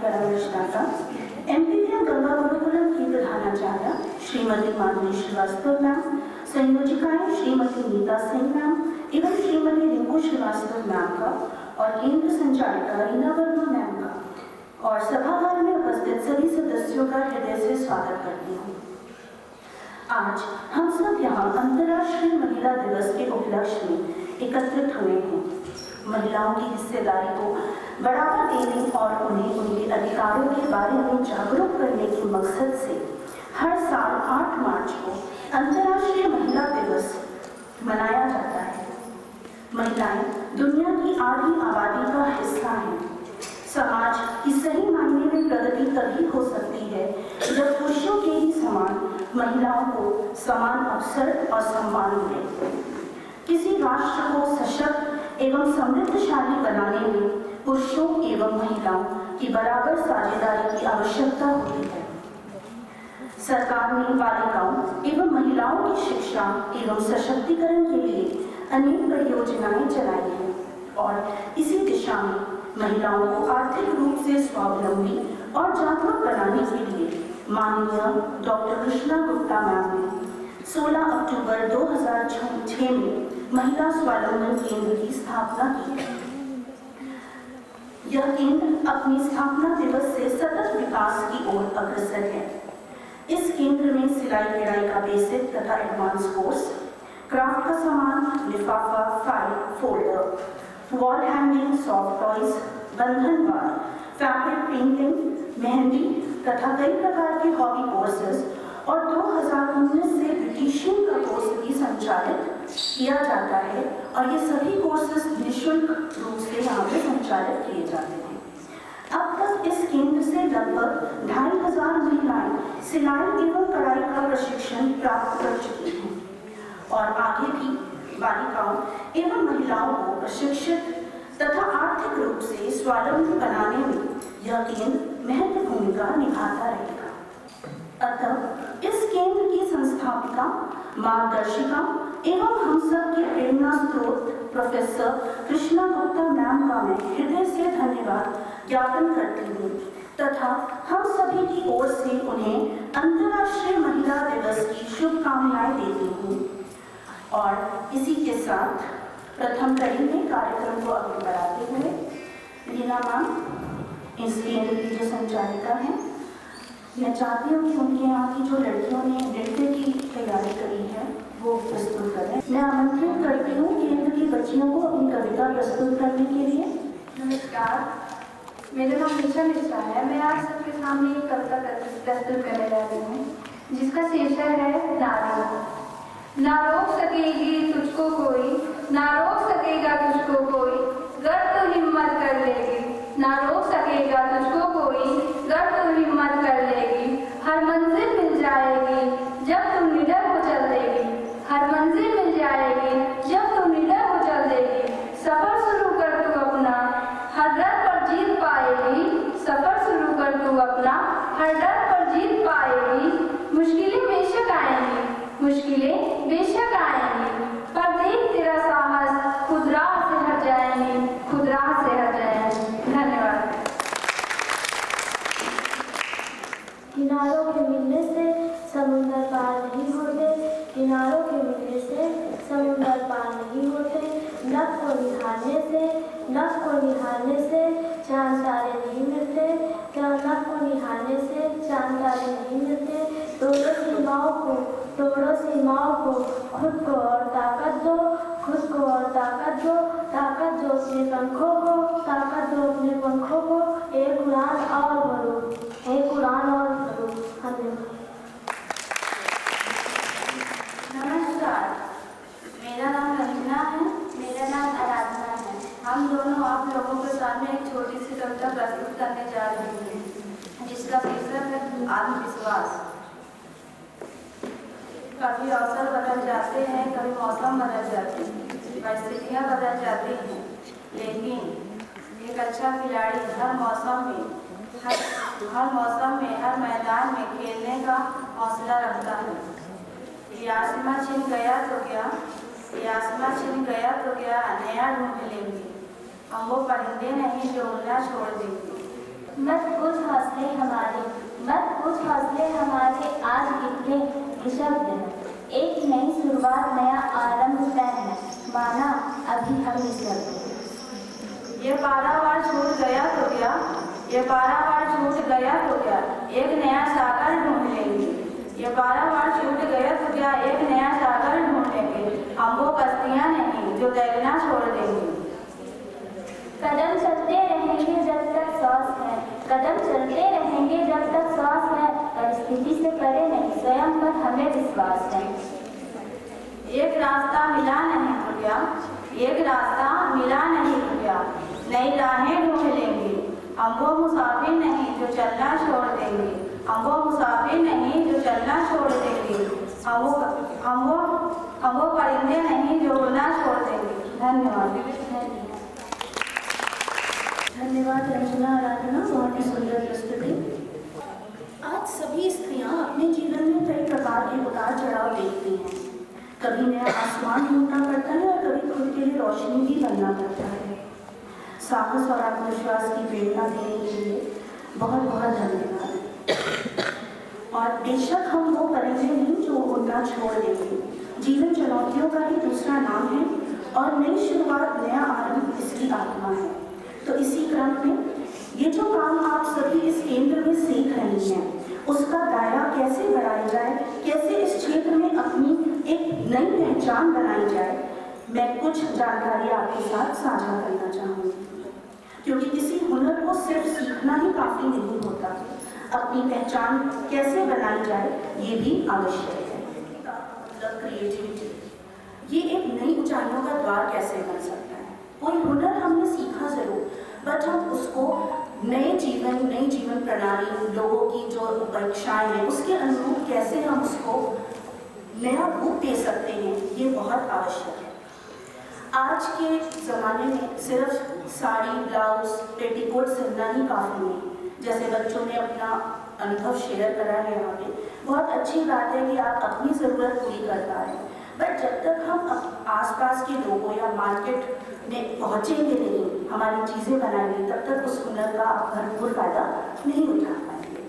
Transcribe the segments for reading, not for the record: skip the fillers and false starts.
परामर्शदाता एमपीवीएम गंगा गुरुकुलम की प्रधानाचार्य श्रीमती माधुरी श्रीवास्तव मैम, संयोजिकाएं श्रीमती नीता सिंह मैम एवं श्रीमती रिंकू श्रीवास्तव मैम का और केंद्र संचालिका रीना वर्मा मैम का और सभागार में उपस्थित सभी सदस्यों का हृदय से स्वागत करती हूँ। आज हम सब यहाँ अंतर्राष्ट्रीय महिला दिवस के उपलक्ष्य में एकत्रित हुए हैं। महिलाओं की हिस्सेदारी को बढ़ावा देने और उन्हें उनके अधिकारों के बारे में जागरूक करने के मकसद से हर साल 8 मार्च को अंतर्राष्ट्रीय महिला दिवस मनाया जाता है। महिलाएं दुनिया की आधी आबादी का हिस्सा हैं। समाज की सही मायने में प्रगति तभी हो सकती है जब पुरुषों के ही समान महिलाओं को समान अवसर और सम्मान मिले। किसी राष्ट्र को सशक्त एवं समृद्धशाली बनाने में पुरुषों एवं महिलाओं की बराबर साझेदारी की आवश्यकता होती है। सरकार ने बालिकाओं एवं महिलाओं की शिक्षा एवं सशक्तिकरण के लिए अनेक परियोजनाएं चलाई हैं और इसी दिशा में महिलाओं को आर्थिक रूप से स्वावलंबी और जागरूक बनाने के लिए माननीय डॉक्टर कृष्णा गुप्ता मैम ने 16 अक्टूबर 2006 में महिला स्वावलंबन केंद्र की स्थापना की। यह केंद्र अपनी स्थापना दिवस से सतत विकास की ओर अग्रसर है। इस केंद्र में सिलाई कढ़ाई का बेसिक तथा एडवांस कोर्स, क्राफ्ट का सामान, लिफाफा, file, folder, wall hanging, soft toys, बंधन वार, फैब्रिक पेंटिंग, मेहंदी तथा कई प्रकार के हॉबी कोर्सेज और 2019 से ब्यूटिशियन का कोर्स भी संचालित किया जाता है और ये सभी कोर्सेज निःशुल्क रूप से यहाँ पे संचालित किए जाते हैं। अब तक इस केंद्र से लगभग 2500 महिलाएं सिलाई एवं कढ़ाई का प्रशिक्षण प्राप्त कर चुकी हैं और आगे भी बालिकाओं एवं महिलाओं को प्रशिक्षित तथा आर्थिक रूप से स्वावलंबी बनाने में यह केंद्र महत्वपूर्ण भूमिका निभाता रहेगा। अतः इस केंद्र की संस्थापिका, मार्गदर्शिका एवं हम सब की प्रेरणा स्रोत प्रोफेसर कृष्णा गुप्ता मैम का मैं हृदय से धन्यवाद ज्ञापन करती हूँ तथा हम सभी की ओर से उन्हें अंतर्राष्ट्रीय महिला दिवस की शुभकामनाएं देती हूँ। और इसी के साथ प्रथम कड़ी में कार्यक्रम को आगे बढ़ाते हुए रीना मैम इस केंद्र की जो संचालिका हैं, मैं चाहती हूँ कि उनके यहाँ की जो लड़कियों ने नृत्य की तैयारी करी है वो प्रस्तुत करें। मैं आमंत्रित करती हूँ केंद्र की बच्चियों को अपनी कविता प्रस्तुत करने के लिए। नमस्कार, मेरा नाम निशा मिश्रा है। मैं आज सबके सामने एक कविता प्रस्तुत करने जा रही हूँ जिसका शीर्षक है नारी। ना रोक सकेगी तुझको कोई, ना रोक सकेगा तुझको कोई, गर तू हिम्मत कर लेगी। ना रोक सकेगा तुझको कोई, गर तू हिम्मत कर लेगी। हर मंजिल मिल जाएगी जब तुम निडर हो चल देगी। हर मंजिल मिल जाएगी जब तुम निडर हो चल देगी। सफर शुरू कर तू अपना, हर डर पर जीत पाएगी। सफर शुरू कर तू अपना, हर डर पर जीत पाएगी। मुश्किलें बेशक आएंगी, मुश्किलें बेशक आएंगी, पर देख तेरा साहस खुद राह से हट जाएंगे, खुद राह से हट जाएंगे। धन्यवाद। किनारों के मिलने से समुंदर पार नहीं होते, किनारों के मिलने से समुंदर पार नहीं होते। नभ को निहारने से, नभ को निहारने से चांद तारे नहीं मिलते, क्या नभ को निहारने से चांद तारे नहीं मिलते। तोड़ो सीमाओं को, तोड़ो सीमाओं को, खुद को और ताकत दो, खुद को और ताकत दो। ताकत दो अपने पंखों को, ताकत दो अपने पंखों को। एक उड़ान और भरो, एक उड़ान और भरो। धन्यवाद। नमस्कार, मेरा नाम रंजना है, मेरा नाम आराधना है। हम दोनों आप लोगों के सामने एक छोटी सी कविता प्रस्तुत करने जा रहे हैं जिसका शीर्षक है आत्मविश्वास। कभी अवसर बदल जाते हैं, कभी मौसम बदल जाते हैं, परिस्थितियाँ बदल जाती हैं, लेकिन एक अच्छा खिलाड़ी हर मौसम में हर मैदान में खेलने का हौसला रखता है। ये आसमां छिन गया तो क्या, ये आसमां छिन गया तो क्या, नया ढूंढ लेंगे। हम वो परिंदे नहीं जो उड़ना छोड़ देंगे। मत पूछ हौसले हमारे, मत पूछ हौसले हमारे, आज कितने निशब्द हैं। एक नई शुरुआत, नया आरंभ तय है, माना अभी हम निशब्द हैं। ये पारावार छूट गया तो क्या, ये पारावार छूट गया तो क्या, एक नया सागर ढूंढ लेंगे। ये पारावार छूट गया तो क्या, एक नया सागर ढूंढ लेंगे। हम वो कश्तियाँ नहीं जो तैरना छोड़ देंगे। कदम चलते रहेंगे जब तक सांस है, कदम चलते रहेंगे जब तक सांस है, परिस्थिति से परे नहीं, स्वयं पर हमें विश्वास है। एक रास्ता मिला नहीं तो क्या, एक रास्ता मिला नहीं तो क्या, नई राहें ढूंढ लेंगे। हम वो मुसाफिर नहीं जो चलना छोड़ देंगे। हम वो मुसाफिर नहीं जो चलना छोड़ देंगे। हम वो परिंदे नहीं जो उड़ना छोड़ देंगे। धन्यवाद। धन्यवाद रंजना, आराधना, बहुत ही सुंदर प्रस्तुति। आज सभी स्त्रियां अपने जीवन में कई प्रकार के उतार चढ़ाव देखती हैं। कभी नया आसमान ढूंढना पड़ता है और कभी खुद के लिए रोशनी भी बनना पड़ता है। साहस और आत्मविश्वास की प्रेरणा देने के लिए बहुत बहुत धन्यवाद। और बेशक हम वो करेंगे नहीं जो उड़ना छोड़ देंगे। जीवन चुनौतियों का ही दूसरा नाम है और नई शुरुआत, नया आरंभ इसकी आत्मा है। तो इसी क्रम में ये जो काम आप सभी इस केंद्र में सीख रही हैं, उसका दायरा कैसे बढ़ाया जाए, कैसे इस क्षेत्र में अपनी एक नई पहचान बनाई जाए, मैं कुछ जानकारी आपके साथ साझा करना चाहूँगी। क्योंकि किसी हुनर को सिर्फ सीखना ही काफ़ी नहीं होता, अपनी पहचान कैसे बनाई जाए ये भी आवश्यक है। मतलब क्रिएटिविटी, ये एक नई ऊंचाइयों का द्वार कैसे बन सकता है। कोई हुनर हमने सीखा जरूर, बट हम उसको नई जीवन प्रणाली, लोगों की जो इच्छाएं हैं उसके अनुरूप कैसे हम उसको नया रूप दे सकते हैं, ये बहुत आवश्यक है। आज के ज़माने में सिर्फ साड़ी, ब्लाउज, पेटीकोट सिलना ही काफ़ी नहीं। जैसे बच्चों ने अपना अनुभव शेयर करा है यहाँ पे, बहुत अच्छी बात है कि आप अपनी ज़रूरत पूरी कर पा रहे हैं। बट जब तक हम आसपास के लोगों या मार्केट में पहुँचेंगे नहीं, हमारी चीज़ें बनाएंगे, तब तक उस हुनर का आप भरपूर फायदा नहीं उठा पाएंगे।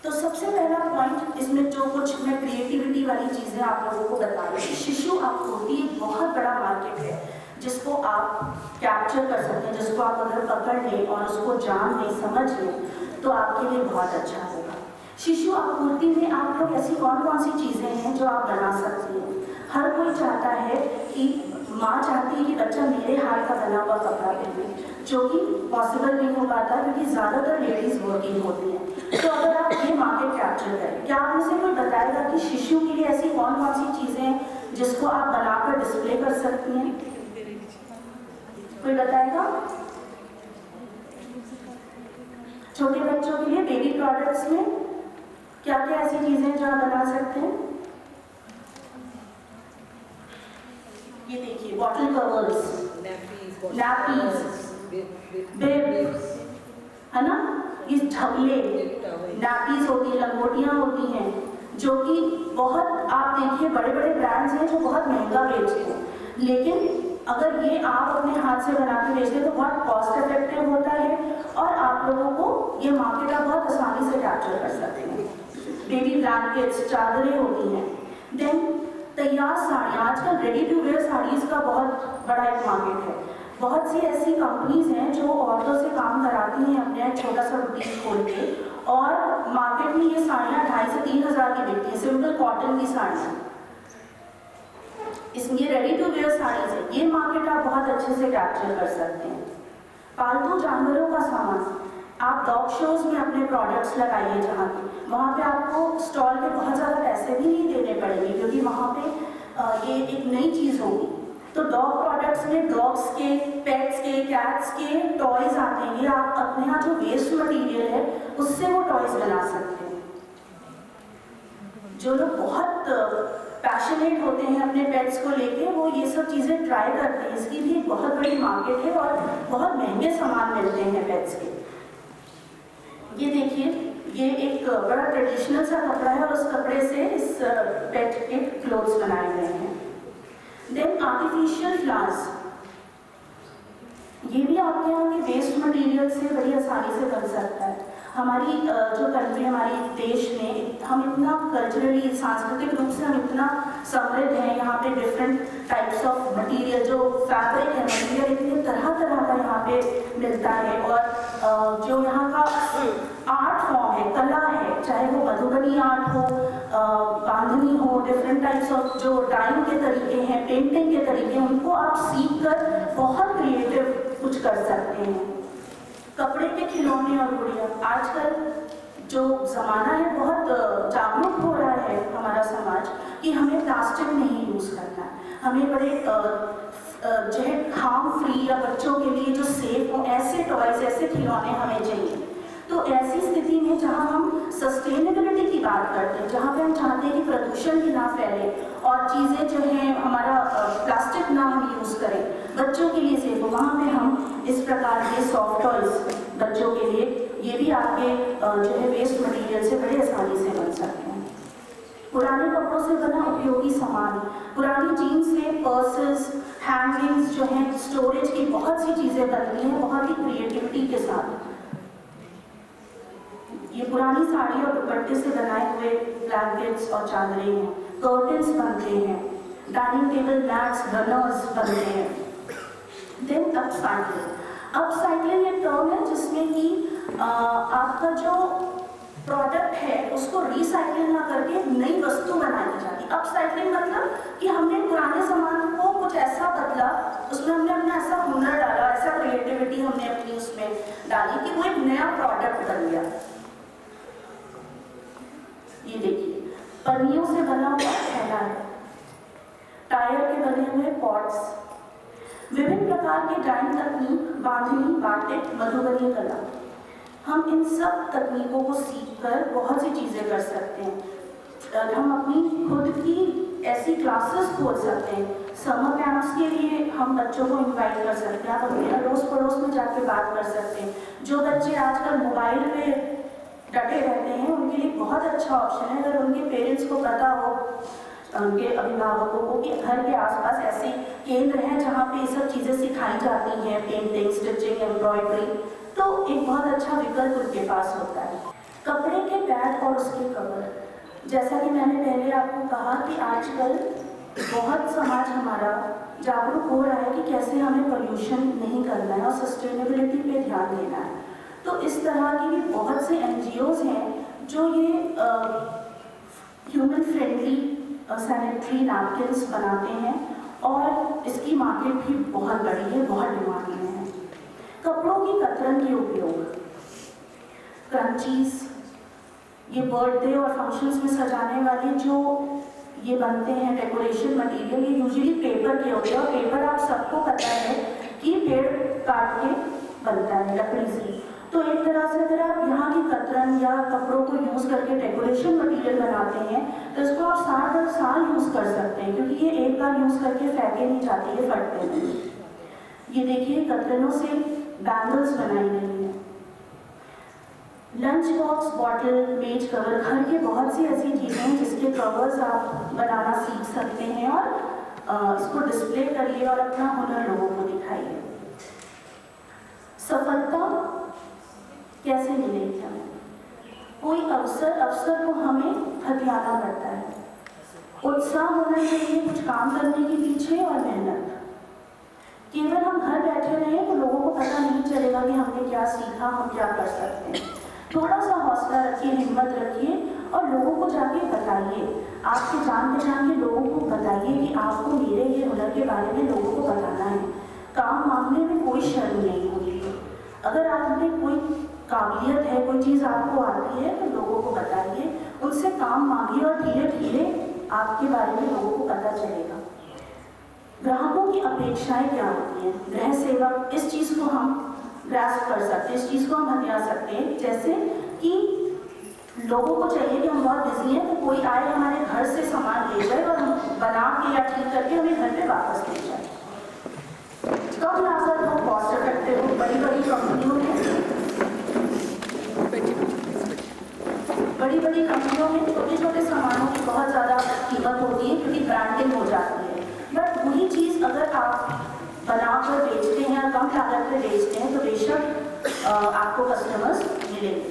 तो सबसे पहला पॉइंट इसमें जो कुछ मैं क्रिएटिविटी वाली चीज़ें आप लोगों को बता रही हूँ, शिशु आपूर्ति एक बहुत बड़ा मार्केट है जिसको आप कैप्चर कर सकते हैं, जिसको आप अगर पकड़ लें और उसको जान लें, समझ लें, तो आपके लिए बहुत अच्छा होगा। शिशु आपूर्ति में आप लोग ऐसी कौन कौन सी चीज़ें हैं जो आप बना सकती हैं। हर कोई चाहता है कि माँ चाहती है कि बच्चा मेरे हाथ का बना हुआ कपड़ा पहने, जो कि पॉसिबल नहीं हो पाता क्योंकि ज़्यादातर लेडीज़ वर्किंग होती हैं। तो अगर आप ये मार्केट कैप्चर करें, क्या आप मुझे कोई बताएगा कि शिशु के लिए ऐसी कौन कौन सी चीज़ें हैं जिसको आप बनाकर डिस्प्ले कर सकती हैं? कोई बताएगा? छोटे बच्चों के लिए बेबी प्रोडक्ट्स में क्या क्या ऐसी चीज़ें जो आप बना सकते हैं? ये देखिए, बॉटल कवर्स, नैपीज, बिब्स, है ना, ये ढबले, नैपीज होती है, लंगोटियाँ होती हैं, जो कि बहुत, आप देखिए बड़े बड़े ब्रांड्स हैं जो बहुत महंगा बेचते हैं, लेकिन अगर ये आप अपने हाथ से बना के बेचते हैं तो बहुत कॉस्ट इफेक्टिव होता है और आप लोगों को ये मार्केट आप बहुत आसानी से कैप्चर कर सकते हैं। बेबी ब्लैंकेट्स, चादरें होती हैं। देन तैयार साड़ियाँ, आजकल रेडी टू वेयर साड़ीज़ का बहुत बड़ा एक मार्केट है। बहुत सी ऐसी कंपनीज हैं जो औरतों से काम कराती हैं अपने छोटा सा बुटीक खोल के, और मार्केट में ये साड़ियाँ 2,500 से 3,000 की बिकती हैं, सिंपल कॉटन की साड़ियाँ। इसमें रेडी टू वेयर साड़ीज़ है, ये मार्केट आप बहुत अच्छे से कैप्चर कर सकते हैं। पालतू जानवरों का सामान, आप डॉग शोज में अपने प्रोडक्ट्स लगाइए, जहाँ पे वहाँ पे आपको स्टॉल पे बहुत ज़्यादा पैसे भी नहीं देने पड़ेंगे, क्योंकि वहाँ पे ये एक नई चीज़ होगी। तो डॉग प्रोडक्ट्स में डॉग्स के, पेट्स के, कैट्स के टॉयज़ आते हैं। आप अपने यहाँ जो वेस्ट मटीरियल है उससे वो टॉयज़ बना सकते हैं। जो लोग बहुत पैशनेट होते हैं अपने पेट्स को लेके, वो ये सब चीज़ें ट्राई करते हैं। इसकी भी एक बहुत बड़ी मार्केट है और बहुत महंगे सामान मिलते हैं पेट्स के। ये देखिए, ये एक बड़ा ट्रेडिशनल सा कपड़ा है और उस कपड़े से इस पेट के क्लोथ्स बनाए गए हैं। देन आर्टिफिशियल फ्लावर्स, ये भी आपके यहाँ के वेस्ट मटेरियल से बड़ी आसानी से बन सकता है। हमारी जो कंट्री, हमारे देश में हम इतना कल्चरली, सांस्कृतिक रूप से हम इतना समृद्ध हैं। यहाँ पे डिफरेंट टाइप्स ऑफ मटेरियल, जो फैब्रिक है, मटेरियल इतने तरह तरह का यहाँ पे मिलता है। और जो यहाँ का आर्ट फॉर्म है, कला है, चाहे वो मधुबनी आर्ट हो, बांधनी हो, डिफरेंट टाइप्स ऑफ जो ड्राइंग के तरीके हैं, पेंटिंग के तरीके हैं, उनको आप सीख कर बहुत क्रिएटिव कुछ कर सकते हैं। कपड़े के खिलौने और गुड़िया, आजकल जो ज़माना है बहुत जागरूक हो रहा है हमारा समाज कि हमें प्लास्टिक नहीं यूज़ करना है। हमें बड़े जो है हार्म फ्री या बच्चों के लिए जो सेफ हो ऐसे टॉयज, ऐसे खिलौने हमें चाहिए। तो ऐसी स्थिति में जहाँ हम सस्टेनेबिलिटी की बात करते हैं, जहाँ पे हम चाहते हैं कि प्रदूषण भी ना फैले और चीज़ें जो हैं हमारा प्लास्टिक ना हम यूज़ करें, बच्चों के लिए सेफ हो, वहाँ पे हम इस प्रकार के सॉफ्ट टॉयज बच्चों के लिए, ये भी आपके जो है वेस्ट मटेरियल से बड़े आसानी से बन सकते हैं। पुराने कपड़ों से बना उपयोगी सामान, पुरानी जीन्स से पर्सेस, हैंगिंग्स जो हैं, स्टोरेज की बहुत सी चीज़ें बनती हैं बहुत ही क्रिएटिविटी के साथ। ये पुरानी साड़ी और दुपट्टे से बनाए हुए ब्लैंकेट्स और चादरें हैं, कर्टन्स बनते हैं, डाइनिंग टेबल मैट्स, रनर्स बनते हैं। Then upcycling. अपसाइक्लिंग एक टर्म है जिसमें कि आपका जो प्रोडक्ट है उसको रिसाइकलिंग ना करके नई वस्तु बनाई जाती। अपसाइक्लिंग मतलब कि हमने पुराने सामान को कुछ ऐसा बदला, उसमें हमने अपना ऐसा हुनर डाला, ऐसा क्रिएटिविटी हमने अपनी उसमें डाली कि वो एक नया प्रोडक्ट बन गया। ये देखिए, पन्नियों से बना हुआ थैला है, टायर के बने हुए पॉट्स, विभिन्न प्रकार के डाइंग तकनीक, बांधनी, बाटिक, मधुबनी कला। हम इन सब तकनीकों को सीखकर बहुत सी चीज़ें कर सकते हैं। हम अपनी खुद की ऐसी क्लासेस खोल सकते हैं। समर कैंप्स के लिए हम बच्चों को इनवाइट कर सकते हैं। आप अपने अड़ोस पड़ोस में जाके बात कर सकते हैं। जो बच्चे आजकल मोबाइल पे डटे रहते हैं उनके लिए बहुत अच्छा ऑप्शन है, अगर उनके पेरेंट्स को पता हो, उनके अभिभावकों को, कि घर के आसपास ऐसे केंद्र हैं जहाँ पे ये सब चीज़ें सिखाई जाती हैं, पेंटिंग, स्टिचिंग, एम्ब्रॉयडरी, तो एक बहुत अच्छा विकल्प उनके पास होता है। कपड़े के बैग और उसके कवर, जैसा कि मैंने पहले आपको कहा कि आजकल बहुत समाज हमारा जागरूक हो रहा है कि कैसे हमें पोल्यूशन नहीं करना है और सस्टेनेबिलिटी पे ध्यान देना है। तो इस तरह की भी बहुत से NGOs हैं जो ये ह्यूमन फ्रेंडली सैनिटरी नैपकिन्स बनाते हैं और इसकी मार्केट भी बहुत बड़ी है, बहुत डिमांड में है। कपड़ों की कतरन के उपयोग, क्रंचीज, ये बर्थडे और फंक्शंस में सजाने वाले जो ये बनते हैं डेकोरेशन मटेरियल, ये यूजुअली पेपर के होते हैं और पेपर आप सबको पता है कि पेड़ काट के बनता है लकड़ी से। तो एक तरह से अगर आप यहाँ की कतरन या कपड़ों को यूज़ करके डेकोरेशन मटेरियल बनाते हैं तो इसको आप 60 साल यूज़ कर सकते हैं, क्योंकि ये एक बार यूज़ करके फेंके नहीं जाती, ये फटते नहीं। ये देखिए, कतरनों से बैंगल्स बनाई गई हैं। लंच बॉक्स, बॉटल, मेज कवर, घर के बहुत सी ऐसी चीज़ें हैं जिसके कवर्स आप बनाना सीख सकते हैं और इसको डिस्प्ले करिए और अपना हुनर लोगों को दिखाइए। सफलता कैसे मिलेगी हमें? कोई अवसर को हमें हथियाना पड़ता है। उत्साह होना चाहिए कुछ काम करने के पीछे और मेहनत। केवल हम घर बैठे रहें तो लोगों को पता नहीं चलेगा कि हमने क्या सीखा, हम क्या कर सकते हैं। थोड़ा सा हौसला रखिए, हिम्मत रखिए और लोगों को जाके बताइए। आपके जान पहचान के लोगों को बताइए कि आपको मेरे ये हुनर के बारे में लोगों को बताना है। काम मांगने में कोई शर्म नहीं होगी। अगर आप में कोई काबिलियत है, कोई चीज़ आपको आती है तो लोगों को बताइए, उनसे काम मांगिए और धीरे धीरे आपके बारे में लोगों को पता चलेगा। ग्राहकों की अपेक्षाएं क्या होती हैं? गृह सेवा, इस चीज़ को हम ग्रास्प कर सकते हैं, इस चीज़ को हम हथिया सकते हैं। जैसे कि लोगों को चाहिए कि हम बहुत बिजी हैं तो कोई आए हमारे घर से सामान ले जाए और हम बना के या ठीक करके हमें घर पे वापस ले जाए। कम लागत हो, कॉस्ट इफेक्टिव हो। बड़ी बड़ी कंपनियों में छोटे छोटे सामानों की बहुत ज़्यादा कीमत होती है क्योंकि ब्रांडिंग हो जाती है। बट वही चीज़ अगर आप बनाकर बेचते हैं या कम लागत पे बेचते हैं तो बेशक आपको कस्टमर्स मिलेंगे।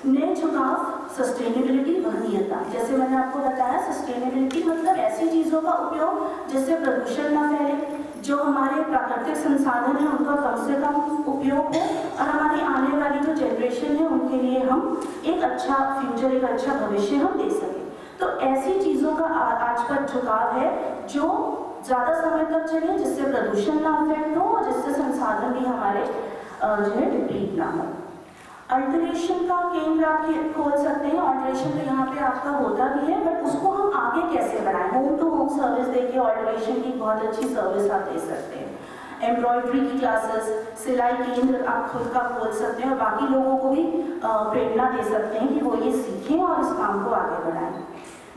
नए झुकाव, सस्टेनेबिलिटी, वहनीयता। जैसे मैंने आपको बताया, सस्टेनेबिलिटी मतलब ऐसी चीज़ों का उपयोग जिससे प्रदूषण ना फैले, जो हमारे प्राकृतिक संसाधन हैं उनका कम से कम उपयोग हो और हमारी आने वाली जो जनरेशन है उनके लिए हम एक अच्छा फ्यूचर, एक अच्छा भविष्य हम दे सकें। तो ऐसी चीज़ों का आजकल झुकाव है जो ज़्यादा समय तक चले, जिससे प्रदूषण ना अफेक्ट हो और जिससे संसाधन भी हमारे जो है डिप्लीट ना हो। अल्टरेशन का केंद्र आप खोल सकते हैं। अल्टरेशन तो यहाँ पे आपका होता भी है, बट उसको हम आगे कैसे बढ़ाएं? होम टू होम सर्विस देखिए, अल्टरेशन की बहुत अच्छी सर्विस आप दे सकते हैं। एम्ब्रॉयडरी की क्लासेस, सिलाई केंद्र आप खुद का खोल सकते हैं और बाकी लोगों को भी प्रेरणा दे सकते हैं कि वो ये सीखें और इस काम को आगे बढ़ाएं।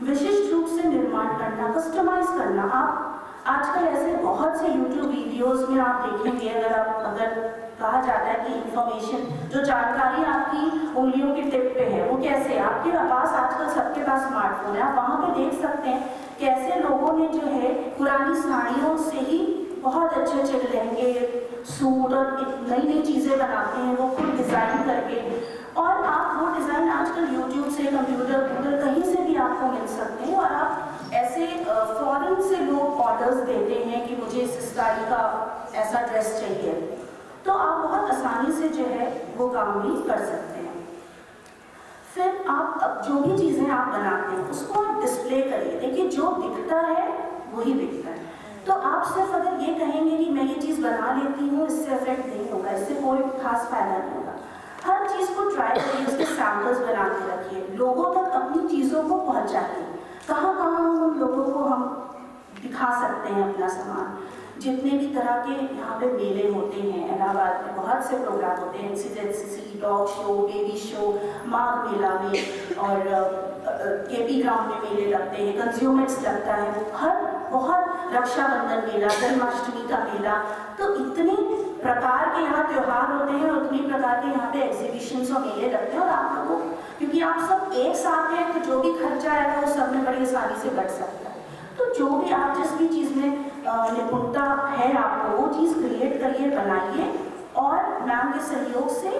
विशिष्ट रूप से निर्माण करना, कस्टमाइज करना। आप आजकल ऐसे बहुत से YouTube वीडियोस में आप देखेंगे, अगर कहा जाता है कि इंफॉर्मेशन, जो जानकारी आपकी उंगलियों की टिप पे है, वो कैसे आपके पास, आजकल सबके पास स्मार्टफोन है, आप वहाँ पे देख सकते हैं कैसे लोगों ने जो है पुरानी साड़ियों से ही बहुत अच्छे अच्छे लहंगे, सूट और नई नई चीज़ें बनाते हैं, वो खुद डिज़ाइन करके। और आप वो डिज़ाइन आजकल YouTube से, कंप्यूटर, गूगल, कहीं से भी आपको मिल सकते हैं। और आप ऐसे फॉरेन से लोग ऑर्डर्स देते हैं कि मुझे इस साड़ी का ऐसा ड्रेस चाहिए, तो आप बहुत आसानी से जो है वो काम भी कर सकते हैं। फिर आप अब जो भी चीज़ें आप बनाते हैं उसको आप डिस्प्ले करिए। देखिए, जो दिखता है वही बिकता है। तो आप सिर्फ अगर ये कहेंगे कि मैं ये चीज़ बना लेती हूँ, इससे अफेक्ट नहीं होगा, इससे कोई खास फायदा नहीं होगा। हर चीज़ को ट्राई करिए, उसके सैम्पल्स बना के रखिए, लोगों तक अपनी चीज़ों को पहुँचाइए। कहाँ कहाँ उन लोगों को हम दिखा सकते हैं अपना सामान। जितने भी तरह के यहाँ पे मेले होते हैं, इलाहाबाद में बहुत से प्रोग्राम होते हैं, NCC, dog show, baby show, Magh Mela में और KP ग्राउंड में मेले लगते हैं, कंज्यूमर्स लगता है, हर बहुत रक्षाबंधन मेला, जन्माष्टमी का मेला। तो इतने प्रकार के यहाँ त्यौहार होते हैं और उतनी प्रकार के यहाँ पे एग्जीबिशंस और मेले लगते हैं। और आप लोगों, क्योंकि आप सब एक साथ हैं, तो जो भी खर्चा आएगा वो सब में बड़ी आसानी से बढ़ सकता है। तो जो भी आप जिस भी चीज़ में निपुणता है आपको, वो चीज़ क्रिएट करिए, बनाइए और मैम के सहयोग से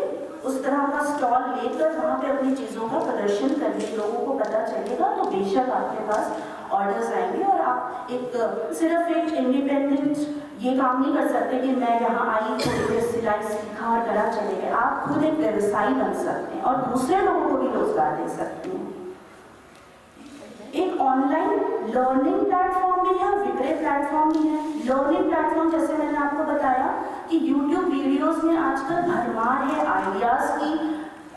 उस तरह का स्टॉल लेकर वहाँ पे अपनी चीज़ों का प्रदर्शन करिए, लोगों को पता चलेगा तो बेशक आपके पास ऑर्डर्स आएंगे। और आप सिर्फ एक इंडिपेंडेंट ये काम नहीं कर सकते कि मैं यहाँ आई, थोड़ी देर सिलाई सीखा और करा चले गए। आप खुद एक व्यवसायी बन सकते हैं और दूसरे लोगों को भी रोजगार दे सकते हैं। एक ऑनलाइन लर्निंग प्लेटफॉर्म भी है, विक्रय प्लेटफॉर्म भी है। लर्निंग प्लेटफॉर्म जैसे मैंने आपको बताया कि YouTube वीडियोस में आजकल भरमार है आइडियाज़ की।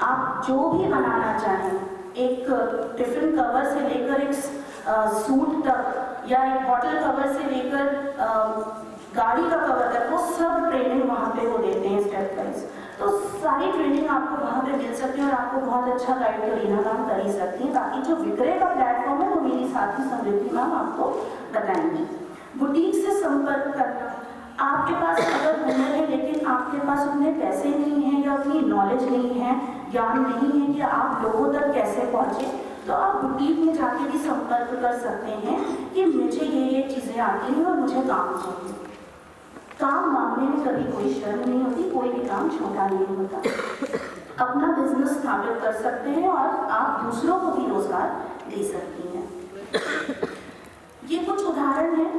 आप जो भी बनाना चाहें, एक टिफिन कवर से लेकर एक सूट तक, या एक बॉटल कवर से लेकर गाड़ी का कवर तक, वो सब ट्रेनिंग वहाँ पे वो देते हैं स्टेप वाइज। तो सारी ट्रेनिंग आपको वहाँ पे मिल सकती है और आपको बहुत अच्छा गाइड करीना मैम कर ही सकती है। बाकी जो विक्रय का प्लेटफॉर्म है वो मेरी साथी समृद्धि मैम आपको बताएंगी। बुटीक से संपर्क करना, आपके पास अगर हुनर है लेकिन आपके पास उतने पैसे नहीं हैं या उतनी नॉलेज नहीं है, ज्ञान नहीं है कि आप लोगों तक कैसे पहुँचे, तो आप बुटीक में जाके भी संपर्क कर सकते हैं कि मुझे ये चीज़ें आती हैं और मुझे काम चाहिए। काम मांगने में कभी कोई शर्म नहीं होती, कोई भी काम छोटा नहीं होता। अपना बिजनेस स्थापित कर सकते हैं और आप दूसरों को भी रोजगार दे सकती हैं। ये कुछ उदाहरण हैं।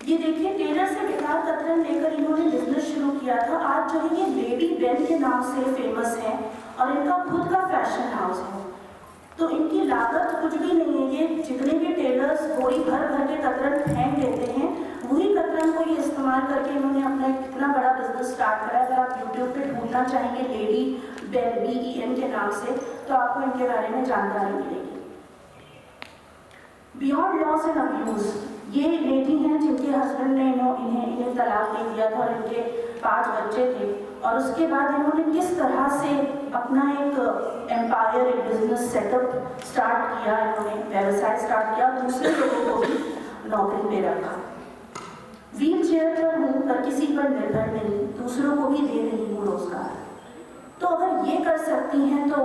ये देखिए, टेलर से बेकार कतरन लेकर इन्होंने बिजनेस शुरू किया था। आज जो है ये लेडी बेन के नाम से फेमस है और इनका खुद का फैशन हाउस है। तो इनकी लागत कुछ भी नहीं है। ये जितने भी टेलर्स बोरी भर भर के कतरन फेंक देते हैं, वही कतरन को ये इस्तेमाल करके इन्होंने अपना कितना बड़ा बिजनेस स्टार्ट करा। अगर आप यूट्यूब पे ढूंढना चाहेंगे लेडी बेन, BEN के नाम से, तो आपको इनके बारे में जानकारी मिलेगी। बियॉन्ड लॉस एंड अब्यूज, ये लेडी हैं जिनके हस्बैंड ने इन्हें तलाक दे दिया था और इनके 5 बच्चे थे, और उसके बाद इन्होंने किस तरह से अपना एक एम्पायर, एक बिजनेस सेटअप स्टार्ट किया, इन्होंने व्यवसाय स्टार्ट किया, दूसरे लोगों को भी नौकरी पे रखा। व्हील चेयर पर हूँ, पर किसी पर निर्भर नहीं, दूसरों को भी दे रही हूँ रोजगार। तो अगर ये कर सकती हैं तो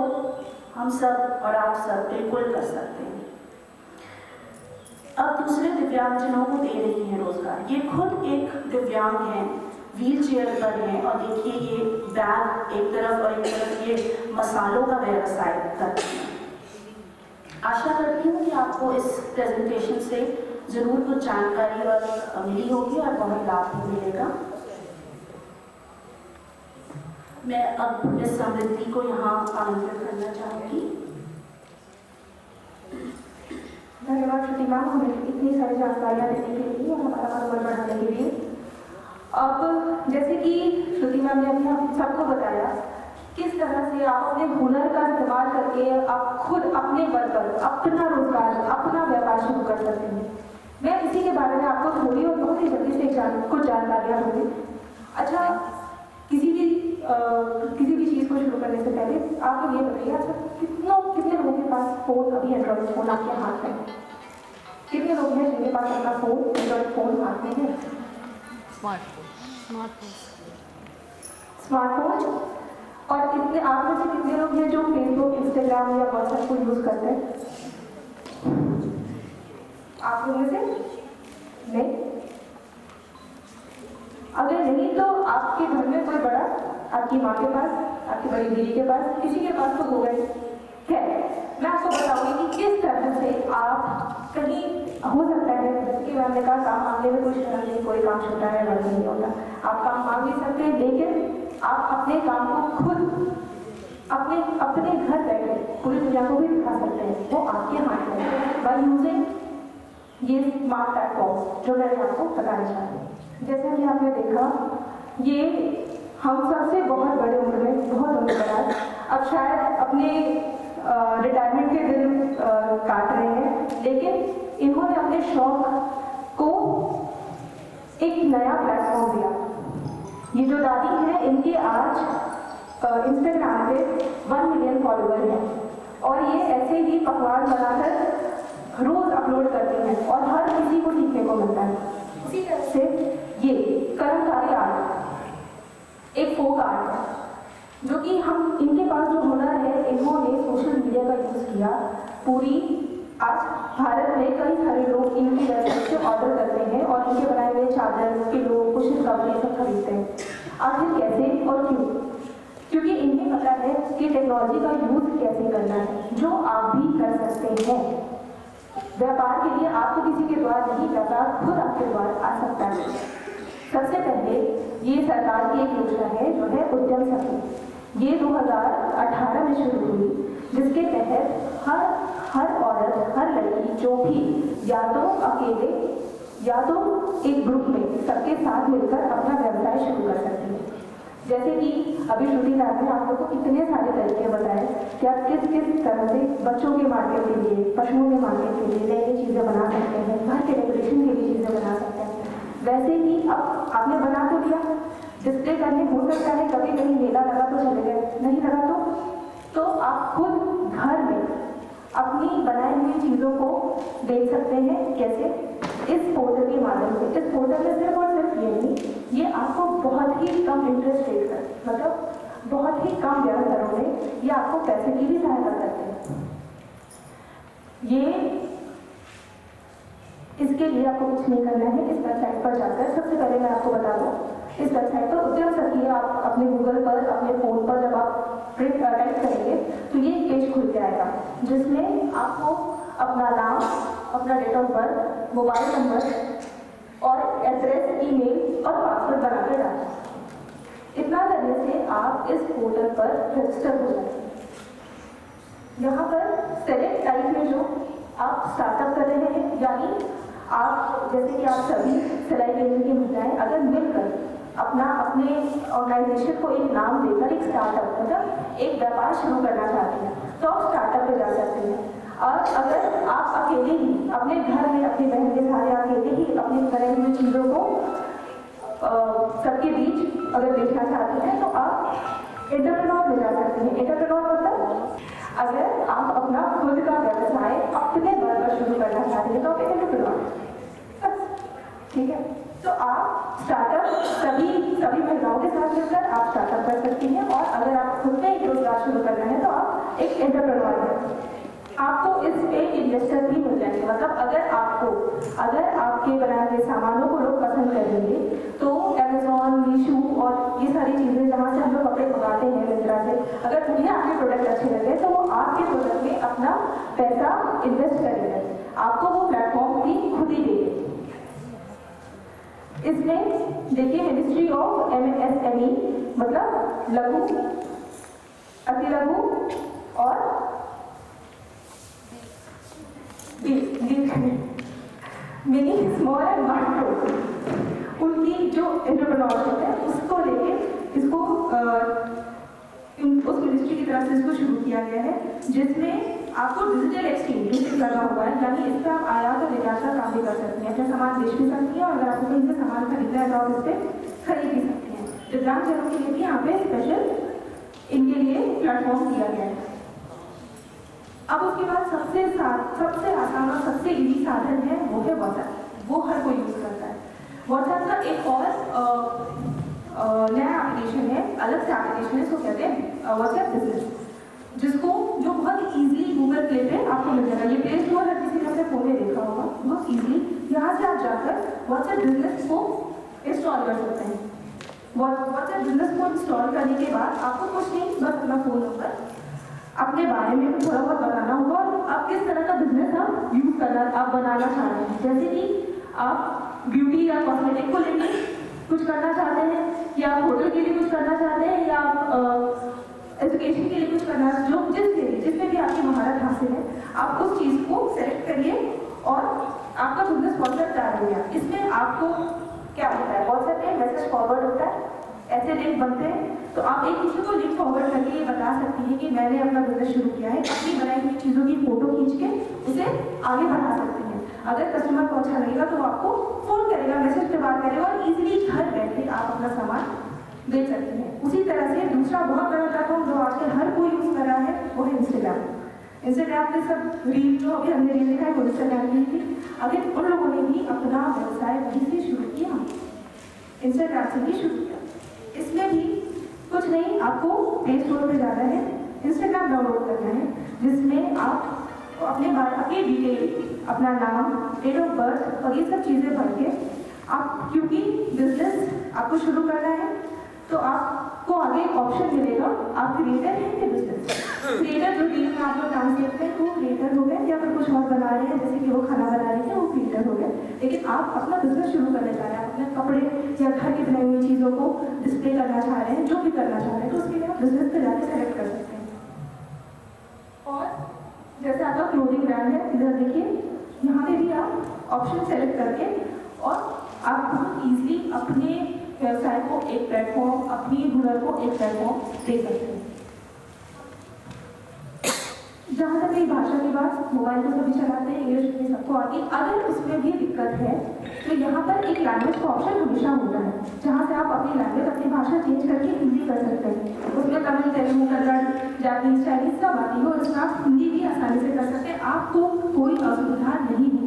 हम सब और आप सब बिल्कुल कर सकते हैं। अब दूसरे दिव्यांगजनों को दे रही हैं रोजगार। ये खुद एक दिव्यांग हैं, व्हील चेयर पर हैं और देखिए ये बैग एक तरफ और एक तरफ ये मसालों का व्यवसाय करती हैं। आशा करती हूँ कि आपको इस प्रेजेंटेशन से जरूर कुछ जानकारी और मिली होगी और बहुत लाभ भी मिलेगा। मैं अब इस समृद्धि को यहाँ आमंत्रित करना चाहूँगी। धन्यवाद श्रुति मैम, हमें इतनी सारी जानकारियाँ देने के लिए और हमारा मनोबल बढ़ाने के लिए। अब जैसे कि श्रुति मैम ने अभी हम सबको बताया किस तरह से आप अपने हुनर का इस्तेमाल करके आप खुद अपने बल पर अपना रोजगार, अपना व्यापार शुरू कर सकते हैं। मैं इसी के बारे में आपको थोड़ी और बहुत ही जल्दी से कुछ जानकारियाँ दूँगी। अच्छा, किसी भी चीज़ को शुरू करने से पहले आप लोग ये बताइए, अच्छा कितने लोगों के पास फोन, अभी एंड्रॉइड फोन आपके हाथ में, कितने लोग हैं जिनके पास अपना फोन, एंड्रॉइड फोन हाथ में है? स्मार्टफोन। और कितने आप में से कितने लोग हैं जो फेसबुक, इंस्टाग्राम या व्हाट्सएप को यूज़ करते हैं? आप लोगों में से नहीं? अगर नहीं तो आपके घर में कोई बड़ा, आपकी माँ के पास, आपकी बड़ी दीदी के पास, किसी के पास तो होगा ही है। मैं आपको बताऊंगी कि किस तरह से आप कहीं हो सकता है कि मैंने कहा काम मांगने में कोई शर्म नहीं, कोई काम छोटा है बड़ा नहीं होता। आप काम मांग भी सकते हैं, लेकिन आप अपने काम को खुद अपने घर बैठे पूरी दुनिया को भी दिखा सकते हैं। वो आपके हाथ में बाय यूजिंग ये स्मार्ट प्लेटफॉर्म जो मैंने आपको बताना चाहती हूँ। जैसा कि आपने देखा, ये हम सबसे बहुत बड़े उम्र में, बहुत उम्र दराज, अब शायद अपने रिटायरमेंट के दिन काट रहे हैं, लेकिन इन्होंने अपने शौक को एक नया प्लेटफॉर्म दिया। ये जो दादी है, इनके आज इंस्टाग्राम पे 1 मिलियन फॉलोअर हैं और ये ऐसे ही पकवान बनाकर रोज अपलोड करती हैं और हर किसी को सीखने को मिलता है। उसी तरह से ये कर्मकारी आर्ट एक फोक आर्ट है, जो कि हम इनके पास जो हुनर है, इन्होंने सोशल मीडिया का यूज़ किया। पूरी आज भारत में कई सारे लोग इनकी वेबसाइट से ऑर्डर करते हैं और इनके बनाए हुए चादर, पिलो, कुशन कवर ये सब खरीदते हैं। आखिर कैसे और क्यों? क्योंकि इन्हें पता है कि टेक्नोलॉजी का यूज़ कैसे करना है, जो आप भी कर सकते हैं। व्यापार के लिए आपको किसी के द्वार नहीं, व्यापार खुद आपके द्वार आ सकता है। सबसे पहले ये सरकार की एक योजना है जो है उद्यम शक्ति। ये 2018 में शुरू हुई, जिसके तहत हर औरत, हर लड़की जो भी या तो अकेले या तो एक ग्रुप में सबके साथ मिलकर अपना व्यवसाय शुरू कर सकती है। जैसे कि अभी श्रुति मैम ने आप लोगों को इतने सारे तरीके बताए कि आप किस किस तरह से बच्चों के मार्केट के लिए, पशुओं के मार्केट के लिए नई नई चीज़ें बना सकते हैं, घर के डेकोरेशन के लिए चीज़ें बना सकते हैं। वैसे ही अब आपने बना तो दिया, डिस्प्ले करने हो सकता है, कभी कहीं मेला लगा तो चले गए, नहीं लगा तो आप खुद घर में अपनी बनाई हुई चीज़ों को बेच सकते हैं। कैसे? इस पोर्टल के माध्यम से। इस पोर्टल में सिर्फ और सिर्फ ये नहीं, ये आपको बहुत ही कम इंटरेस्ट रेट पर, मतलब बहुत ही कम ब्याज दरों में ये आपको पैसे की भी सहायता करते हैं। ये इसके लिए आपको कुछ नहीं करना है, इस वेबसाइट पर जाकर सबसे पहले मैं आपको बता दूँ, इस वेबसाइट पर उद्यम शक्ति आप अपने गूगल पर, अपने फ़ोन पर जब आप टाइप करेंगे तो ये पेज खुल के आएगा, जिसमें आपको अपना नाम, अपना date of birth, mobile number और एड्रेस, ईमेल और पासवर्ड बनाकर डालें। इतना करने से आप इस पोर्टल पर रजिस्टर हो जाएंगे। यहाँ पर सेलेक्ट टाइप में जो आप स्टार्टअप कर रहे हैं, यानी आप जैसे कि आप सभी सिलाई केंद्र की महिलाएं अगर मिलकर अपने ऑर्गेनाइजेशन को एक नाम देकर एक स्टार्टअप, मतलब एक व्यापार शुरू करना चाहते हैं, तो आप स्टार्टअप पे जा सकते हैं। और अगर आप अकेले ही अपने घर में अपनी बहन के सारे अकेले ही अपनी बनाई हुई चीज़ों को सबके बीच अगर बेचना चाहते हैं, तो आप एंटरप्रेन्योर में जा सकते हैं। एंटरप्रेन्योर मतलब अगर आप अपना खुद का व्यवसाय अपने बल पर शुरू करना चाहते हैं तो आप एंटरप्रेन्योर, ठीक है। तो आप स्टार्टअप सभी महिलाओं के साथ मिलकर आप स्टार्टअप कर सकती हैं, और अगर आप खुद में एक रोजगार शुरू करना है तो आप एक एंटरप्रेन्योर हैं। आपको इस पे इन्वेस्टर भी मिल जाएंगे, मतलब अगर आपको अगर आपके बनाए हुए सामानों को लोग पसंद करेंगे तो अमेजोन, मीशो और ये सारी चीज़ें जहाँ से हम लोग कपड़े मंगाते हैं मिंत्रा से, अगर उन्हें आपके प्रोडक्ट अच्छे लगे तो वो आपके प्रोडक्ट में अपना पैसा इन्वेस्ट करेंगे, आपको वो प्लेटफॉर्म भी खुद ही देंगे। इसमें देखिए मिनिस्ट्री ऑफ MSME मतलब लघु, अति लघु और मिनी, स्मॉल एंड माइक्रो, उनकी जो एंटरप्रेन्योरशिप है उसको लेके इसको उस मिनिस्ट्री की तरफ से इसको शुरू किया गया है, जिसमें आपको डिजिटल एक्सचेंज लगा हुआ है, यानी इस पर आप आयात और निर्यात का काम भी कर सकते हैं, अपना सामान बेच भी सकती हैं और अगर आपको कहीं से सामान खरीदना है तो आप इस पर खरीद भी सकते हैं। दिव्यांगजनों के लिए भी यहाँ पे स्पेशल इनके लिए प्लेटफॉर्म दिया गया है। अब उसके बाद सबसे आसान और सबसे इजी साधन है वो है व्हाट्सएप, वो हर कोई यूज़ करता है। व्हाट्सएप का एक और नया एप्लीकेशन है, अलग से एप्लीकेशन है, इसको कहते हैं व्हाट्सएप बिजनेस, जिसको जो बहुत इजीली गूगल प्ले पे आपको मिल जाएगा। ये प्ले स्टोर हर किसी ने अपने फोन में देखा होगा, बहुत इजीली यहाँ से आप जाकर व्हाट्सएप बिजनेस को इंस्टॉल कर सकते हैं। व्हाट्सएप बिजनेस को इंस्टॉल करने के बाद आपको कुछ नहीं, बस अपना फ़ोन नंबर, अपने बारे में थोड़ा बहुत बताना होगा और आप किस तरह का बिजनेस आप यूज़ करना आप बनाना चाह रहे हैं। जैसे कि आप ब्यूटी या कॉस्मेटिक को लेकर कुछ करना चाहते हैं, या आप होटल के लिए कुछ करना चाहते हैं, या आप एजुकेशन के लिए कुछ करना, जो जिसमें भी आपकी महारत हासिल है, आप उस चीज़ को सेलेक्ट करिए और आपका बिजनेस व्हाट्सएप डाल दिया। इसमें आपको क्या होता है, व्हाट्सएप पे मैसेज फॉरवर्ड होता है, ऐसे लिंक बनते हैं, तो आप एक किसी को लिंक फॉरवर्ड करके ये बता सकती हैं कि मैंने अपना बिजनेस शुरू किया है, अपनी बनाई हुई चीज़ों की फोटो खींच के उसे आगे बढ़ा सकती हैं। अगर कस्टमर को अच्छा लगेगा तो आपको फ़ोन करेगा, मैसेज पे बात करेगा और इजीली घर बैठे आप अपना सामान बेच सकते हैं। उसी तरह से दूसरा बहुत बड़ा प्लेटफॉर्म जो आजकल हर कोई यूज़ कर रहा है वो है इंस्टाग्राम। इंस्टाग्राम पे सब रील जो अभी हमने रील देखा है वो इंस्टाग्राम की थी, अगर उन लोगों ने भी अपना व्यवसाय वहीं से शुरू किया, इंस्टाग्राम से भी शुरू किया। इसमें भी कुछ नहीं, आपको प्ले स्टोर पे जाना है, इंस्टाग्राम डाउनलोड करना है, जिसमें आप अपनी डिटेल, अपना नाम, डेट ऑफ बर्थ और ये सब चीज़ें भर के आप, क्योंकि बिजनेस आपको शुरू करना है तो आपको आगे ऑप्शन मिलेगा, आप क्रिएटर हैं कि बिजनेस क्रिएटर, जो रील में आप लोग डांस देखते हैं वो क्रिएटर हो गए, या फिर कुछ और बना रहे हैं जैसे कि वो खाना बना रहे थे वो क्रिएटर हो गए। लेकिन आप अपना बिजनेस शुरू करने जा रहे हैं, अपने कपड़े या घर की बनाई हुई चीज़ों को डिस्प्ले करना चाह रहे हैं, जो भी करना चाह रहे हैं, तो उसके लिए आप बिजनेस पे जाके सेलेक्ट कर सकते हैं। और जैसे आपका क्लोथिंग ब्रांड है, इधर देखिए, यहाँ पे भी आप ऑप्शन सेलेक्ट करके और आप बहुत ईजिली अपने व्यवसाय को एक प्लेटफॉर्म, अपनी हुनर को एक प्लेटफॉर्म दे सकते हैं। जहाँ तक मेरी भाषा की बात, मोबाइल तो सभी चलाते हैं, इंग्लिश भी सबको आती है। अगर उसमें भी दिक्कत है तो यहाँ पर एक लैंग्वेज का ऑप्शन हमेशा होता है, जहाँ से आप अपनी लैंग्वेज, अपनी भाषा चेंज करके हिंदी कर सकते हैं। उसमें तमिल, तेलुगु, कन्नड़, जापानीज, चाइनीज सब आती है और उसमें आप हिंदी भी आसानी से कर सकते हैं, आपको कोई असुविधा नहीं होगी।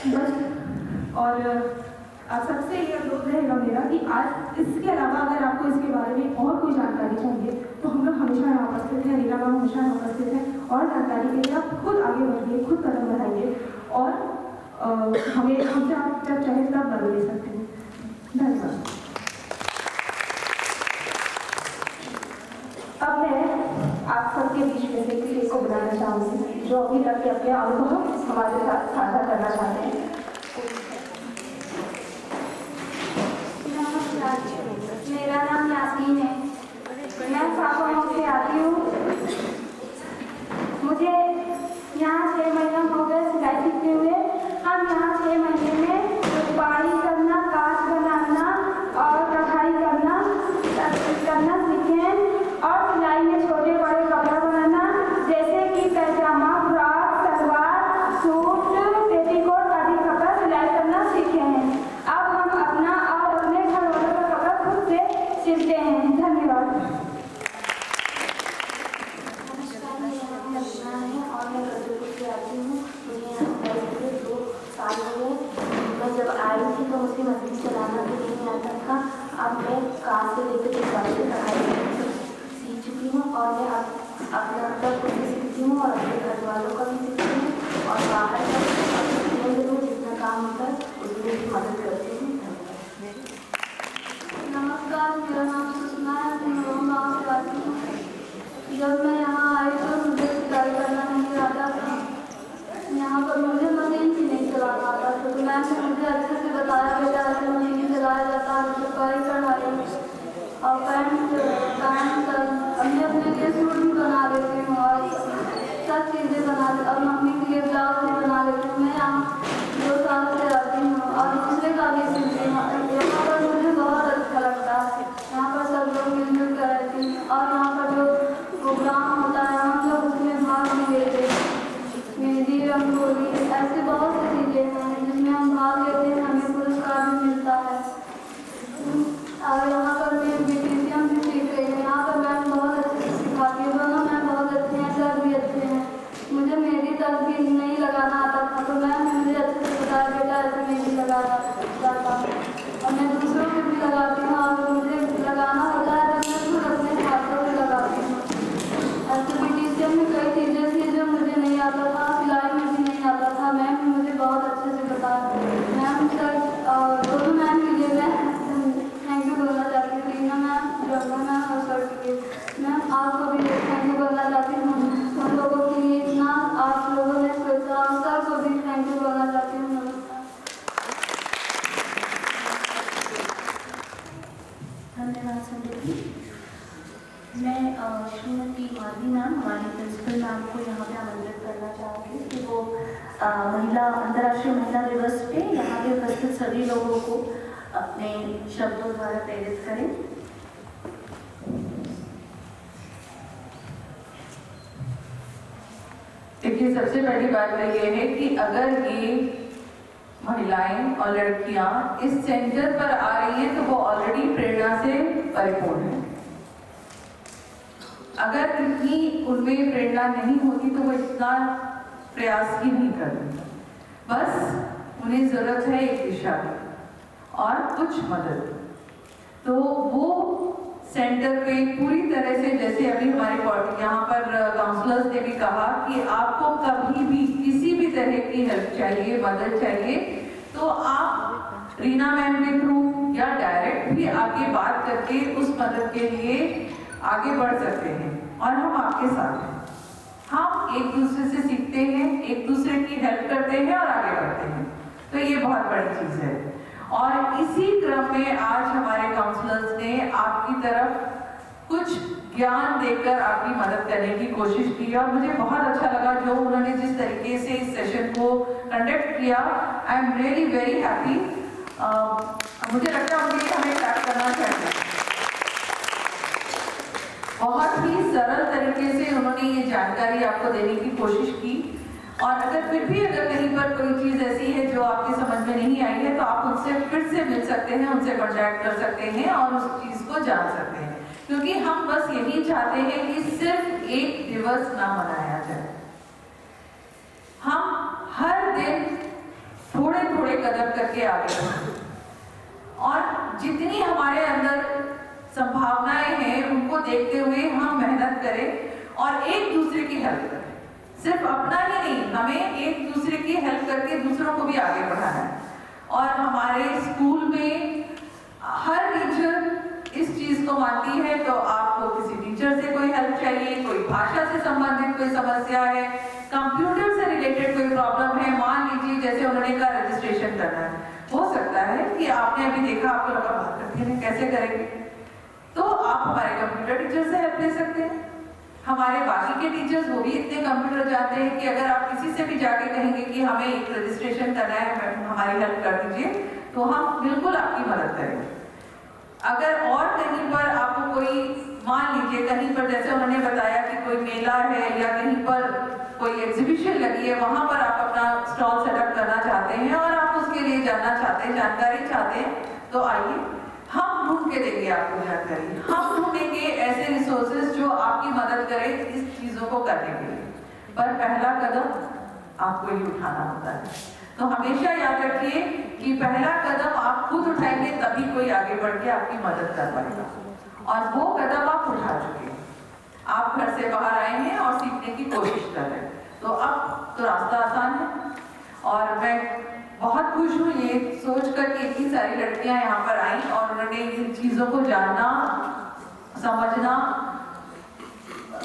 बस और आप सबसे ये अनुरोध रहेगा मेरा कि आज इसके अलावा अगर आपको इसके बारे में और कोई जानकारी चाहिए तो हम लोग हमेशा यहाँ उपस्थित हैं, रीना मैम हमेशा यहाँ उपस्थित हैं, और जानकारी के लिए आप खुद आगे बढ़िए, खुद कदम बढ़ाइए और हमसे आप जब चाहे तब बदल दे सकते हैं। धन्यवाद। अब मैं आप सबके बीच में से किसी को बुलाना चाहूँगी जो अभी तक के अपने अनुभव हमारे साथ साझा करना चाहते हैं। मेरा नाम यासीन है, मैं सागवान से आती हूँ। मुझे यहाँ 6 महीना हो गए सिलाई सीखते हुए। हम यहाँ 6 महीने में रुपाई करना, कांच बनाना और कढ़ाई करना सीखे हैं, और सिलाई में छोटे बड़े कपड़ा बनाना जैसे कि पैजामा, फ्रॉक, सलवार, सूट, पेटीकोट आदि कपड़ा सिलाई करना सीखे हैं। अब हम अपना और अपने घर वालों का कपड़ा खुद से सिलते हैं। धन्यवाद। नमस्कार, मेरा नाम लक्ष्मण है और मैं गजलपुर से आती हूँ। मुझे यहाँ पर 2 साल हो गए। मैं जब आई थी तो मुझे मशीन चलाना भी नहीं आता था। अब मैं कार से लेकर 2 साल से पढ़ाई सीख चुकी हूँ और मैं अब अपने अंदर को भी सीखती हूँ और अपने घर वालों का भी सीखती हूँ और बाहर का जितना काम होता है उसमें भी मदद करती हूँ। नमस्कार, मेरा नाम सुषमा है, मैं गाँव से आती हूँ। जब मैं यहाँ आई तो मुझे सिलाई करना नहीं आता था। यहाँ पर मुझे मशीन भी नहीं चलाना आता था, तो मैम ने मुझे अच्छे से बताया बेटा ऐसे मशीन चलाया जाता है, तो कढ़ाई कढ़ाई और पैंट हमने अपने लिए सूट भी बना लेती हूँ और सब चीज़ें बना ले और मम्मी के लिए ब्लाउज भी बना लेती हूँ। मैं यहाँ 2 साल से रहती हूँ और दूसरे का भी सीखती हूँ। यहाँ पर मुझे बहुत अच्छा लगता है, यहाँ पर सब लोग मिलजुल कर रहती हूँ और यहाँ पर जो प्रोग्राम होता है हम लोग उसमें भाग भी लेते हैं। मेहंदी, रंगोली, ऐसी बहुत सी चीज़ें हैं जिसमें हम भाग लेते हैं, हमें पुरस्कार भी मिलता है। और यहाँ पर मैं ब्यूटिशियन भी सीख रही हूँ। यहाँ पर मैम बहुत अच्छे से सिखाती है, दोनों मैम बहुत अच्छे हैं, सर भी अच्छे हैं। मुझे मेहंदी तक भी नहीं लगाना आता था, तो मैम ने मुझे अच्छे से बताया बेटा ऐसे मेहंदी लगाना जाता है और मैं दूसरों को भी लगाती हूँ और मुझे लगाना होता है तो मैं खुद अपने हाथों से लगाती हूँ। ऐसे ब्यूटिशियन में कई चीज़ें थी जो मुझे नहीं आता था, सिलाई में भी नहीं आता था, मैम ने मुझे बहुत अच्छे से बताया। मैम सर और दोनों मैम के लिए मैं थैंक यू बोलना चाहती हूँ, रीना मैम, रंगा मैम और सर के लिए। मैम आपको भी थैंक यू बोलना चाहती हूँ, हम लोगों के लिए इतना आप लोगों ने सोचा, सर को भी थैंक यू बोलना चाहती हूँ। धन्यवाद समृद्धि। मैं श्रीमती माधवी मैम, हमारी प्रिंसिपल मैम को यहाँ पे आमंत्रित करना चाहूँगी कि वो अंतर्राष्ट्रीय महिला दिवस पे यहाँ पे उपस्थित सभी लोगों को अपने शब्दों द्वारा प्रेरित करें। देखिए, सबसे पहली बात तो ये है कि अगर ये महिलाएं और लड़कियां इस सेंटर पर आ रही हैं तो वो ऑलरेडी प्रेरणा से परिपूर्ण है। अगर इतनी उनमें प्रेरणा नहीं होती तो वो इतना प्रयास ही नहीं करती। बस उन्हें जरूरत है एक दिशा की और कुछ मदद। तो वो सेंटर पे पूरी तरह से, जैसे अभी हमारे यहाँ पर काउंसलर्स ने भी कहा कि आपको कभी भी किसी भी तरह की हेल्प चाहिए, मदद चाहिए, तो आप रीना मैम के थ्रू या डायरेक्ट भी आगे बात करके उस मदद के लिए आगे बढ़ सकते हैं और हम आपके साथ हैं। हम एक दूसरे से सीखते हैं, एक दूसरे की हेल्प करते हैं और आगे बढ़ते हैं, तो ये बहुत बड़ी चीज़ है। और इसी क्रम में आज हमारे काउंसलर्स ने आपकी तरफ कुछ ज्ञान देकर आपकी मदद करने की कोशिश की और मुझे बहुत अच्छा लगा जो उन्होंने जिस तरीके से इस सेशन को कंडक्ट किया। I am really very happy. मुझे लगता है उनके लिए हमें क्लैप करना चाहिए। बहुत ही सरल तरीके से उन्होंने ये जानकारी आपको देने की कोशिश की और अगर फिर भी कहीं पर कोई चीज़ ऐसी है जो आपकी समझ में नहीं आई है तो आप उनसे फिर से मिल सकते हैं, उनसे कॉन्टैक्ट कर सकते हैं और उस चीज़ को जान सकते हैं, क्योंकि हम बस यही चाहते हैं कि सिर्फ एक दिवस ना मनाया जाए। हम हर दिन थोड़े थोड़े कदम करके आगे बढ़ें और जितनी हमारे अंदर संभावनाएं हैं उनको देखते हुए हम मेहनत करें और एक दूसरे की हेल्प करें। सिर्फ अपना ही नहीं, हमें एक दूसरे की हेल्प करके दूसरों को भी आगे बढ़ाना है। और हमारे स्कूल में हर टीचर इस चीज़ को मानती है, तो आपको किसी टीचर से कोई हेल्प चाहिए, कोई भाषा से संबंधित कोई समस्या है, कंप्यूटर से रिलेटेड कोई प्रॉब्लम है, मान लीजिए जैसे उन्होंने कहा रजिस्ट्रेशन करना है, हो सकता है कि आपने अभी देखा आपको लगा बात करके हैं कैसे करेंगे, तो आप हमारे कंप्यूटर टीचर से हेल्प ले सकते हैं। हमारे बाकी के टीचर्स वो भी इतने कंप्यूटर जानते हैं कि अगर आप किसी से भी जाके कहेंगे कि हमें एक रजिस्ट्रेशन करना है, हमारी हेल्प कर दीजिए, तो हम बिल्कुल आपकी मदद करेंगे। अगर और कहीं पर आपको कोई, मान लीजिए कहीं पर जैसे उन्होंने बताया कि कोई मेला है या कहीं पर कोई एग्जीबिशन लगी है, वहां पर आप अपना स्टॉल सेटअप करना चाहते हैं और आप उसके लिए जानना चाहते हैं, जानकारी चाहते हैं, तो आइए हम ढूंढ के देंगे आपको जानकारी। हम ढूंढेंगे ऐसे रिसोर्सेज जो आपकी मदद करें इस चीजों को करने के लिए, पर पहला कदम आपको ही उठाना होता है। तो हमेशा याद रखिए कि पहला कदम आप खुद उठाएंगे तभी कोई आगे बढ़ के आपकी मदद कर पाएगा, और वो कदम आप उठा चुके हैं। आप घर से बाहर आए हैं और सीखने की कोशिश कर रहे हैं, तो अब तो रास्ता आसान है। और मैं बहुत खुश हूँ ये सोच कर कि इतनी सारी लड़कियां यहाँ पर आई और उन्होंने इन चीज़ों को जानना, समझना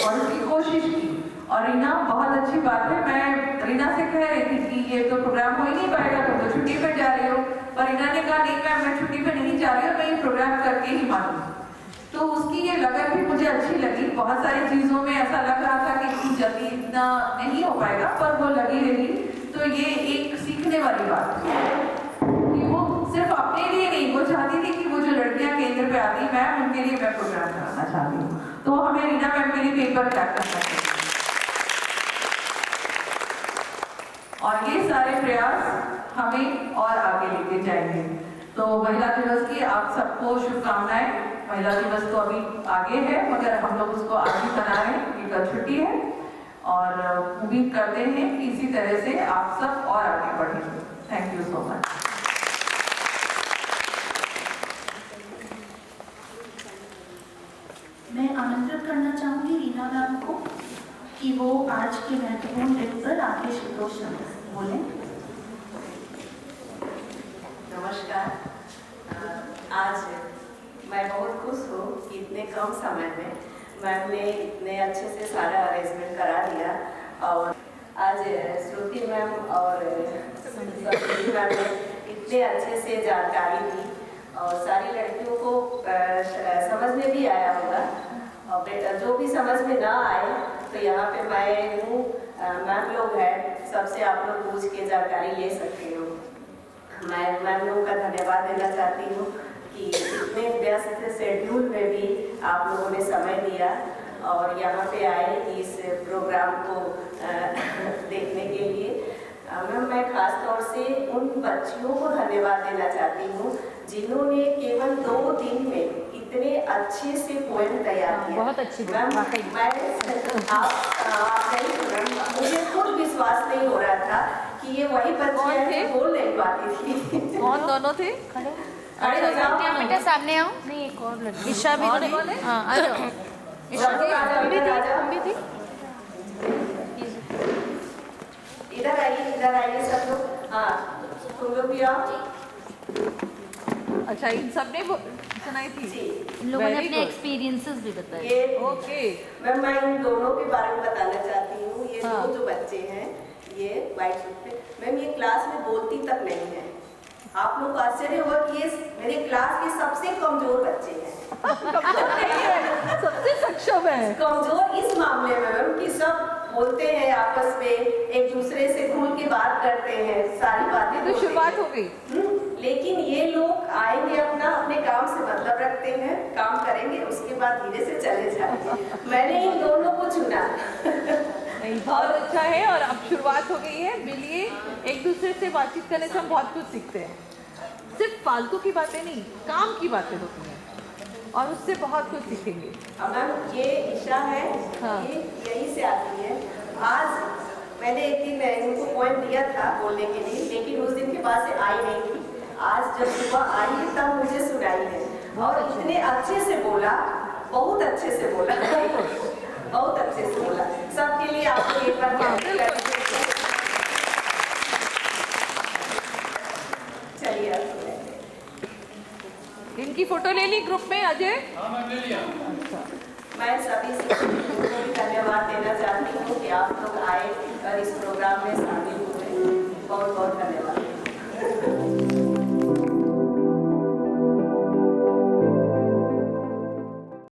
और इसकी कोशिश की। और रीना, बहुत अच्छी बात है, मैं रीना से कह रही थी कि ये तो प्रोग्राम हो ही नहीं पाएगा, तुम तो छुट्टी पर जा रही हो, पर रीना ने कहा नहीं मैम, मैं छुट्टी पर नहीं जा रही हूँ, मैं ये प्रोग्राम करके ही मानूंगी। तो उसकी ये लगन भी मुझे अच्छी लगी। बहुत सारी चीज़ों में ऐसा लग रहा था कि इतनी जल्दी इतना नहीं हो पाएगा, पर वो लगी रही। तो ये एक सीखने वाली बात है कि वो सिर्फ अपने लिए नहीं, वो चाहती थी कि वो जो लड़कियां केंद्र पे आती मैम, उनके लिए मैं प्रोग्राम कराना चाहती हूँ। तो हमें रीना मैम के लिए पेपर क्रैक करना चाहिए। और ये सारे प्रयास हमें और आगे लेके जाएंगे। तो महिला दिवस की आप सबको शुभकामनाएं। महिला दिवस तो अभी आगे है, मगर हम लोग उसको आज ही मना रहे हैं क्योंकि कल छुट्टी है, और उम्मीद करते हैं कि इसी तरह से आप सब और आगे बढ़ेंगे। Thank you so much. मैं आमंत्रित करना चाहूंगी रीना मैम को कि वो आज के महत्वपूर्ण दिन पर आगे दो शब्द बोलें। नमस्कार। आज मैं बहुत खुश हूँ कि इतने कम समय में मैम ने इतने अच्छे से सारा अरेंजमेंट करा दिया। और आज श्रुति मैम और संस्कृति मैम ने इतने अच्छे से जानकारी दी और सारी लड़कियों को समझ में भी आया होगा। और जो भी समझ में ना आए तो यहाँ पे मैं हूँ, मैम लोग हैं, सबसे आप लोग पूछ के जानकारी ले सकते हो। मैं मैम लोगों का धन्यवाद देना चाहती हूँ कि इतने व्यस्त शेड्यूल में भी आप लोगों ने समय दिया और यहाँ पे आए इस प्रोग्राम को देखने के लिए। मैम, मैं खास तौर से उन बच्चियों को धन्यवाद देना चाहती हूँ जिन्होंने केवल 2 दिन में इतने अच्छे से पोएम तैयार किया। बहुत अच्छी मैम, मुझे खुद विश्वास नहीं हो रहा था कि ये वही बच्चियाँ हैं जो बोल नहीं पाती थी। कौन दोनों थे? अरे बेटा सामने आओ। नहीं, एक और लड़की। ईशा भी तो कौन है? हाँ, आ जाओ। हम भी थी। इधर आइए सब लोग। हाँ, तुम लोग भी आओ। अच्छा, इन सब ने सुनाई थी। जी, लोगों ने Very अपने good. एक्सपीरियंसेस भी बताए। ये ओके। मैं इन दोनों के बारे में बताना चाहती हूँ। ये हाँ. 2 जो बच्चे हैं, ये वाइट सूट पे, मैम ये क्लास में बोलती तक नहीं है। आप लोग को आश्चर्य होगा कि ये मेरे क्लास के सबसे कमजोर बच्चे हैं। सबसे सक्षम है। कमजोर इस मामले में मैम कि सब बोलते हैं आपस में, एक दूसरे से खुल के बात करते हैं, सारी बातें तो शुरुआत हो गई। लेकिन ये लोग आएंगे, अपने काम से मतलब रखते हैं, काम करेंगे, उसके बाद धीरे से चले जाएंगे। मैंने इन दोनों को चुना। नहीं, बहुत अच्छा है। और अब शुरुआत हो गई है। मिलिए, एक दूसरे से बातचीत करने से हम बहुत कुछ सीखते हैं। सिर्फ फालतू की बातें नहीं, काम की बातें होती हैं और उससे बहुत कुछ सीखेंगे। मैम, ये ईशा है। हाँ. ये यहीं से आती है। आज मैंने एक दिन इनको पोएम दिया था बोलने के लिए, लेकिन उस दिन के बाद से आई नहीं थी। आज जब सुबह आई है तब मुझे सुनाई है और इतने अच्छे से बोला, बहुत अच्छे से बोला, बहुत अच्छे से बोला। सबके लिए आपको एक बार चलिए। इनकी फोटो ले ली ग्रुप में अजय? मैं सभी शिक्षकों को भी धन्यवाद देना चाहती हूँ कि आप लोग आए और इस प्रोग्राम में शामिल हुए। बहुत बहुत धन्यवाद।